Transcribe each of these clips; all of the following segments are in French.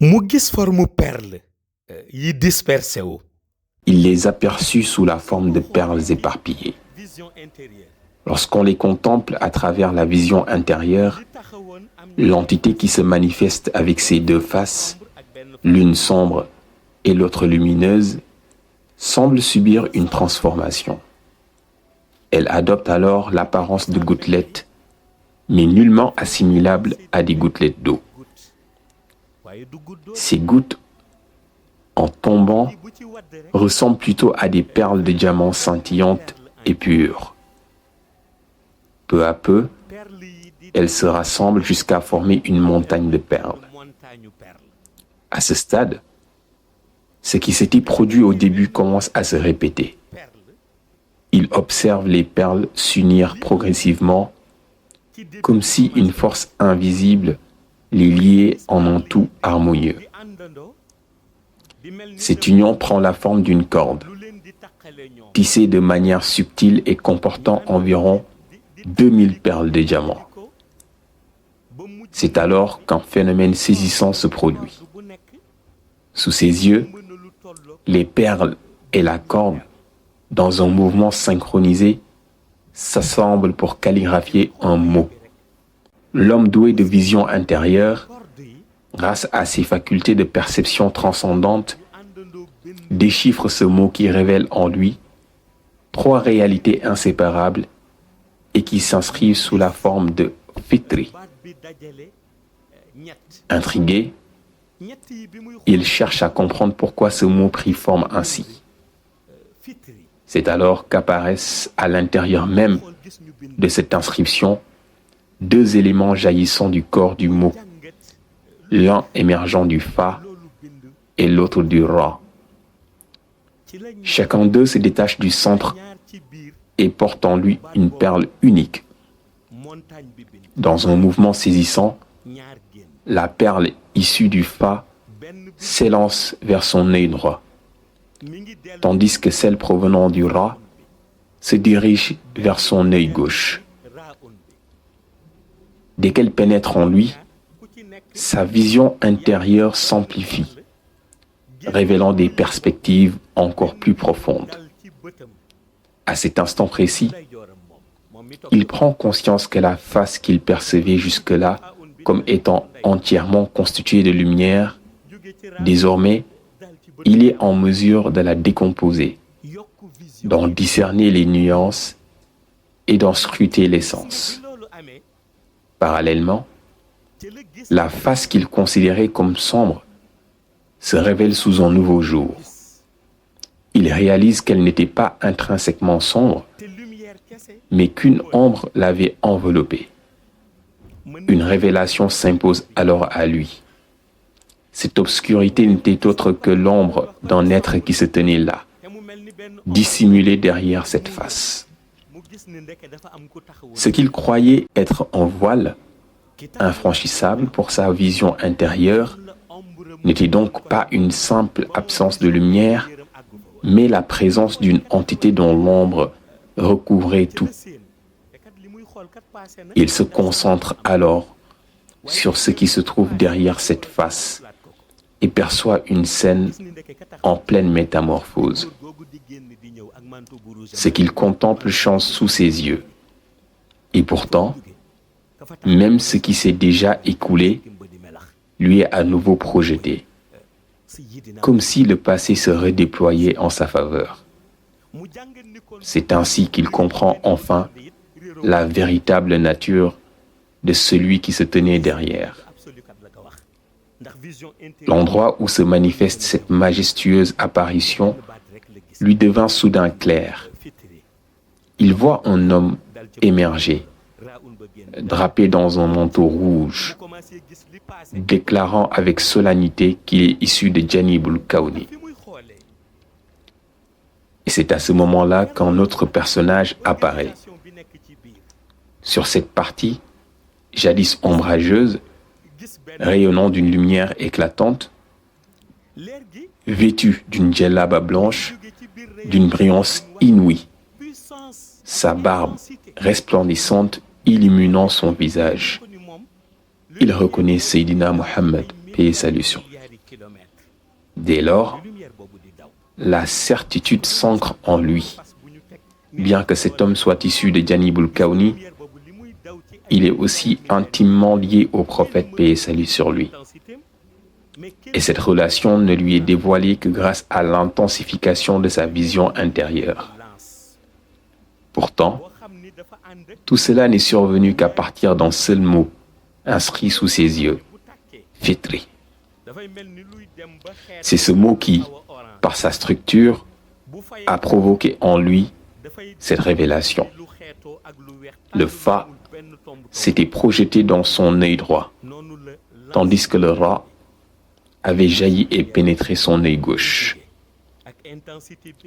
mu gis forme perle yi dispersé wu. Il les aperçut sous la forme de perles éparpillées. Vision intérieure. Lorsqu'on les contemple à travers la vision intérieure, l'entité qui se manifeste avec ses deux faces, l'une sombre et l'autre lumineuse, semble subir une transformation. Elle adopte alors l'apparence de gouttelettes, mais nullement assimilable à des gouttelettes d'eau. Ces gouttes, en tombant, ressemblent plutôt à des perles de diamants scintillantes et pures. Peu à peu, elles se rassemblent jusqu'à former une montagne de perles. À ce stade, ce qui s'était produit au début commence à se répéter. Il observe les perles s'unir progressivement, comme si une force invisible les liait en un tout harmonieux. Cette union prend la forme d'une corde, tissée de manière subtile et comportant environ 2000 perles de diamants. C'est alors qu'un phénomène saisissant se produit. Sous ses yeux, les perles et la corde, dans un mouvement synchronisé, s'assemblent pour calligraphier un mot. L'homme doué de vision intérieure, grâce à ses facultés de perception transcendantes, déchiffre ce mot qui révèle en lui trois réalités inséparables et qui s'inscrivent sous la forme de fitri. Intrigué, il cherche à comprendre pourquoi ce mot prit forme ainsi. C'est alors qu'apparaissent à l'intérieur même de cette inscription deux éléments jaillissant du corps du mot, l'un émergeant du fa et l'autre du ra. Chacun d'eux se détache du centre et porte en lui une perle unique. Dans un mouvement saisissant, la perle issue du fa s'élance vers son œil droit, tandis que celle provenant du ra se dirige vers son œil gauche. Dès qu'elle pénètre en lui, sa vision intérieure s'amplifie, révélant des perspectives encore plus profondes. À cet instant précis, il prend conscience que la face qu'il percevait jusque-là comme étant entièrement constituée de lumière, désormais, il est en mesure de la décomposer, d'en discerner les nuances et d'en scruter l'essence. Parallèlement, la face qu'il considérait comme sombre se révèle sous un nouveau jour. Il réalise qu'elle n'était pas intrinsèquement sombre, mais qu'une ombre l'avait enveloppée. Une révélation s'impose alors à lui. Cette obscurité n'était autre que l'ombre d'un être qui se tenait là, dissimulé derrière cette face. Ce qu'il croyait être un voile, infranchissable pour sa vision intérieure, n'était donc pas une simple absence de lumière, mais la présence d'une entité dont l'ombre recouvrait tout. Il se concentre alors sur ce qui se trouve derrière cette face et perçoit une scène en pleine métamorphose. Ce qu'il contemple change sous ses yeux. Et pourtant, même ce qui s'est déjà écoulé lui est à nouveau projeté, comme si le passé se redéployait en sa faveur. C'est ainsi qu'il comprend enfin la véritable nature de celui qui se tenait derrière. L'endroit où se manifeste cette majestueuse apparition lui devint soudain clair. Il voit un homme émerger, drapé dans un manteau rouge, déclarant avec solennité qu'il est issu de Janibul Kauni. Et c'est à ce moment-là qu'un autre personnage apparaît. Sur cette partie, jadis ombrageuse, rayonnant d'une lumière éclatante, vêtu d'une djellaba blanche, d'une brillance inouïe, sa barbe resplendissante illuminant son visage. Il reconnaît Seydina Mohammed, paix et salut sur lui. Dès lors, la certitude s'ancre en lui. Bien que cet homme soit issu de Janibul Kawni, il est aussi intimement lié au prophète, paix et salut sur lui. Et cette relation ne lui est dévoilée que grâce à l'intensification de sa vision intérieure. Pourtant, tout cela n'est survenu qu'à partir d'un seul mot, inscrit sous ses yeux, fitri. C'est ce mot qui, par sa structure, a provoqué en lui cette révélation. Le fa s'était projeté dans son œil droit, tandis que le ra avait jailli et pénétré son œil gauche.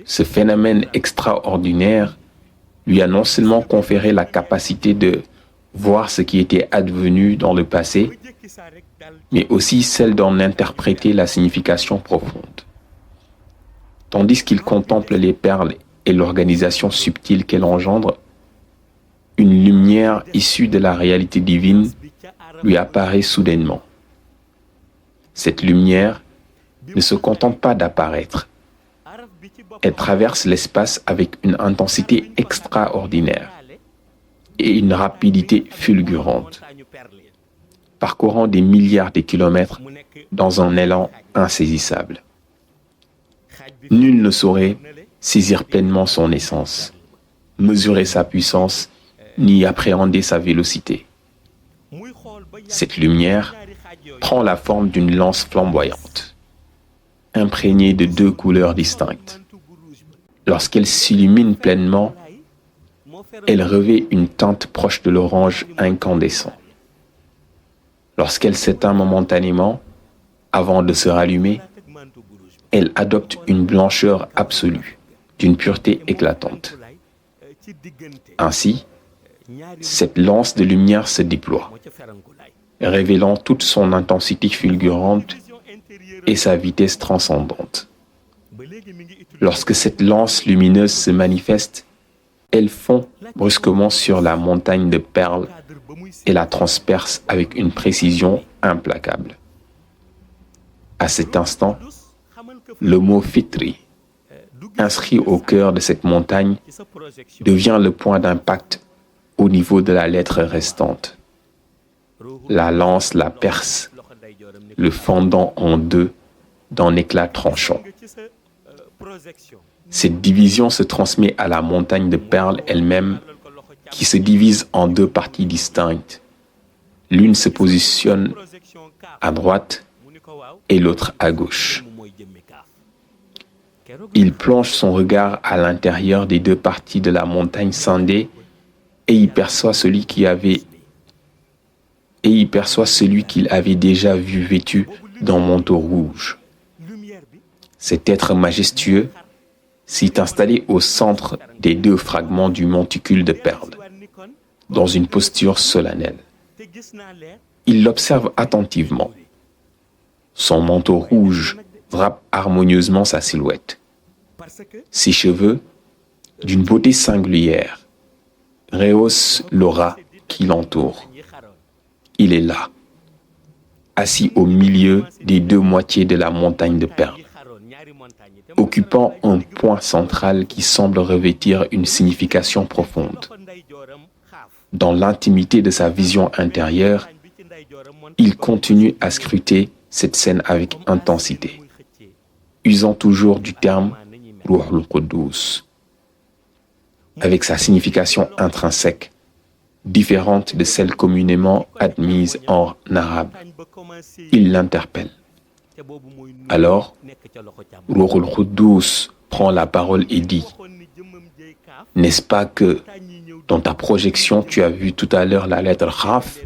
Ce phénomène extraordinaire lui a non seulement conféré la capacité de voir ce qui était advenu dans le passé, mais aussi celle d'en interpréter la signification profonde. Tandis qu'il contemple les perles et l'organisation subtile qu'elle engendre, une lumière issue de la réalité divine lui apparaît soudainement. Cette lumière ne se contente pas d'apparaître. Elle traverse l'espace avec une intensité extraordinaire et une rapidité fulgurante, parcourant des milliards de kilomètres dans un élan insaisissable. Nul ne saurait saisir pleinement son essence, mesurer sa puissance, ni appréhender sa vélocité. Cette lumière prend la forme d'une lance flamboyante, imprégnée de deux couleurs distinctes. Lorsqu'elle s'illumine pleinement, elle revêt une teinte proche de l'orange incandescent. Lorsqu'elle s'éteint momentanément, avant de se rallumer, elle adopte une blancheur absolue, d'une pureté éclatante. Ainsi, cette lance de lumière se déploie, révélant toute son intensité fulgurante et sa vitesse transcendante. Lorsque cette lance lumineuse se manifeste, elle fond brusquement sur la montagne de perles et la transperce avec une précision implacable. À cet instant, le mot fitri, inscrit au cœur de cette montagne, devient le point d'impact au niveau de la lettre restante. La lance la perce, le fendant en deux d'un éclat tranchant. Cette division se transmet à la montagne de perles elle-même, qui se divise en deux parties distinctes. L'une se positionne à droite et l'autre à gauche. Il plonge son regard à l'intérieur des deux parties de la montagne scindée et y perçoit celui qu'il avait déjà vu vêtu d'un manteau rouge. Cet être majestueux s'est installé au centre des deux fragments du monticule de perles, dans une posture solennelle. Il l'observe attentivement. Son manteau rouge drape harmonieusement sa silhouette. Ses cheveux, d'une beauté singulière, rehaussent l'aura qui l'entoure. Il est là, assis au milieu des deux moitiés de la montagne de perles, occupant un point central qui semble revêtir une signification profonde. Dans l'intimité de sa vision intérieure, il continue à scruter cette scène avec intensité, usant toujours du terme Ruh al-Quddus, avec sa signification intrinsèque, différente de celle communément admise en arabe. Il l'interpelle. Alors, Ruh al-Quddus prend la parole et dit: « N'est-ce pas que dans ta projection tu as vu tout à l'heure la lettre Khaf ?»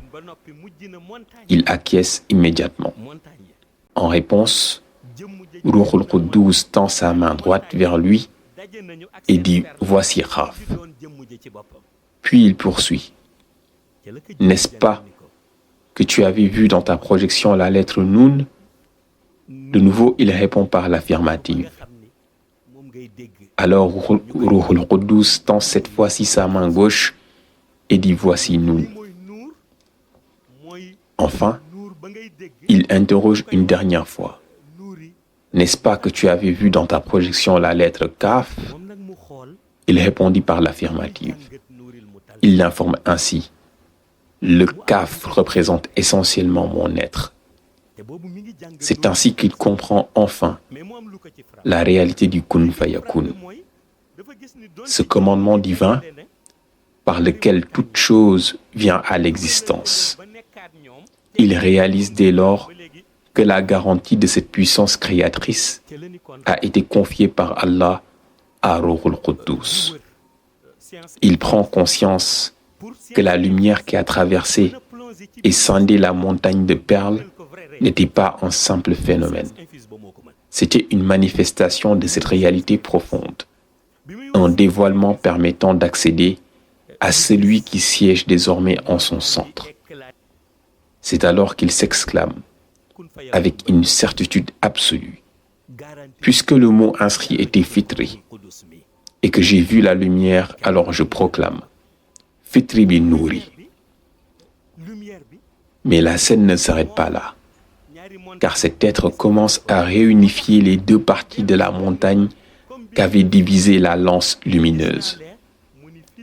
Il acquiesce immédiatement. En réponse, Ruh al-Quddus tend sa main droite vers lui et dit: « Voici Khaf. » Puis il poursuit: « N'est-ce pas que tu avais vu dans ta projection la lettre Nun ?» De nouveau, il répond par l'affirmative. Alors Ruh al-Quddus tend cette fois-ci sa main gauche et dit: « Voici Nun. » Enfin, il interroge une dernière fois: « N'est-ce pas que tu avais vu dans ta projection la lettre Kaf? Il répondit par l'affirmative. Il l'informe ainsi. Le Kaf représente essentiellement mon être. C'est ainsi qu'il comprend enfin la réalité du Kun Fayakun. Ce commandement divin par lequel toute chose vient à l'existence. Il réalise dès lors que la garantie de cette puissance créatrice a été confiée par Allah à Ruhul Quddus. Il prend conscience que la lumière qui a traversé et scindé la montagne de perles n'était pas un simple phénomène. C'était une manifestation de cette réalité profonde, un dévoilement permettant d'accéder à celui qui siège désormais en son centre. C'est alors qu'il s'exclame, avec une certitude absolue, puisque le mot inscrit était fitri, et que j'ai vu la lumière, alors je proclame, fitri bin nouri. Mais la scène ne s'arrête pas là, car cet être commence à réunifier les deux parties de la montagne qu'avait divisé la lance lumineuse.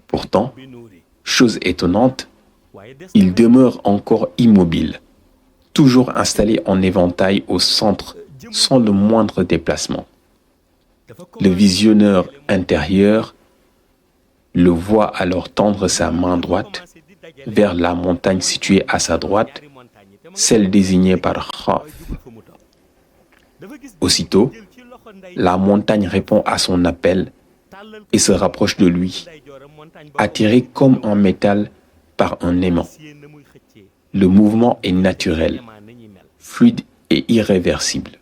Pourtant, chose étonnante, il demeure encore immobile, toujours installé en éventail au centre, sans le moindre déplacement. Le visionneur intérieur le voit alors tendre sa main droite vers la montagne située à sa droite, celle désignée par Khaf. Aussitôt, la montagne répond à son appel et se rapproche de lui, attirée comme en métal par un aimant. Le mouvement est naturel, fluide et irréversible.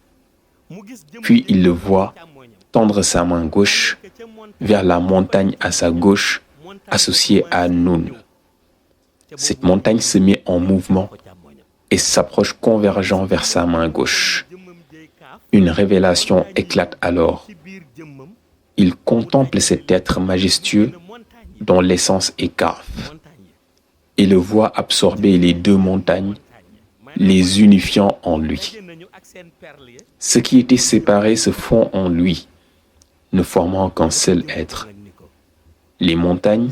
Puis il le voit tendre sa main gauche vers la montagne à sa gauche, associée à Nun. Cette montagne se met en mouvement et s'approche convergeant vers sa main gauche. Une révélation éclate alors. Il contemple cet être majestueux dont l'essence est Kaf et le voit absorber les deux montagnes, les unifiant en lui. Ce qui était séparé se fond en lui, ne formant qu'un seul être. Les montagnes,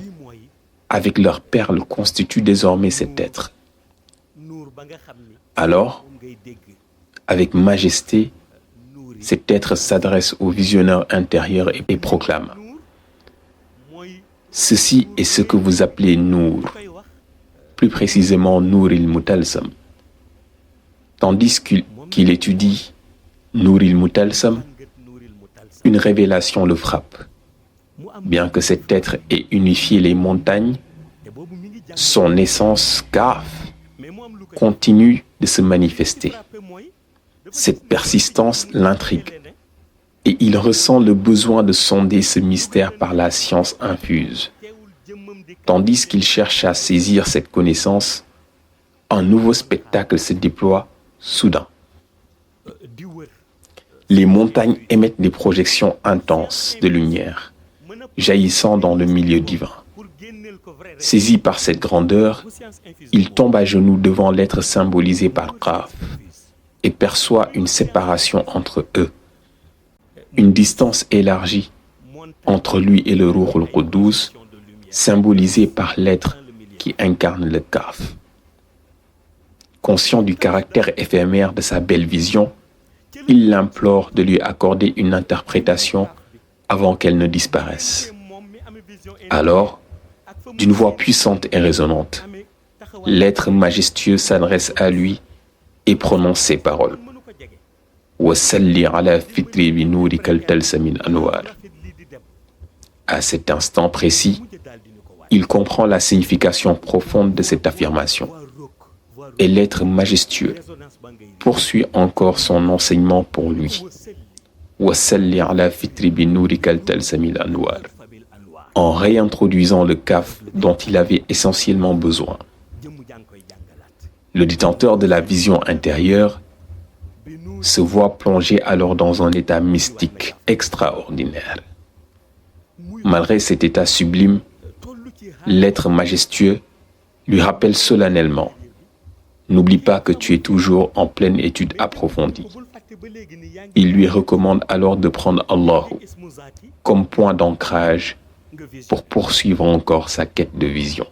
avec leurs perles, constituent désormais cet être. Alors, avec majesté, cet être s'adresse au visionneur intérieur et proclame: ceci est ce que vous appelez Nour, plus précisément Nour il-Mutalsam. Tandis qu'il étudie Nour il-Mutalsam, une révélation le frappe. Bien que cet être ait unifié les montagnes, son essence Kaf continue de se manifester. Cette persistance l'intrigue et il ressent le besoin de sonder ce mystère par la science infuse. Tandis qu'il cherche à saisir cette connaissance, un nouveau spectacle se déploie soudain. Les montagnes émettent des projections intenses de lumière, jaillissant dans le milieu divin. Saisi par cette grandeur, il tombe à genoux devant l'être symbolisé par Kaf et perçoit une séparation entre eux, une distance élargie entre lui et le Ruhul Quddus, symbolisé par l'être qui incarne le Kaf. Conscient du caractère éphémère de sa belle vision, il l'implore de lui accorder une interprétation avant qu'elle ne disparaisse. Alors, d'une voix puissante et résonnante, l'être majestueux s'adresse à lui et prononce ces paroles. À cet instant précis, il comprend la signification profonde de cette affirmation. Et l'être majestueux poursuit encore son enseignement pour lui. En réintroduisant le Kaf dont il avait essentiellement besoin. Le détenteur de la vision intérieure se voit plongé alors dans un état mystique extraordinaire. Malgré cet état sublime, l'être majestueux lui rappelle solennellement: n'oublie pas que tu es toujours en pleine étude approfondie. Il lui recommande alors de prendre Allah comme point d'ancrage pour poursuivre encore sa quête de vision.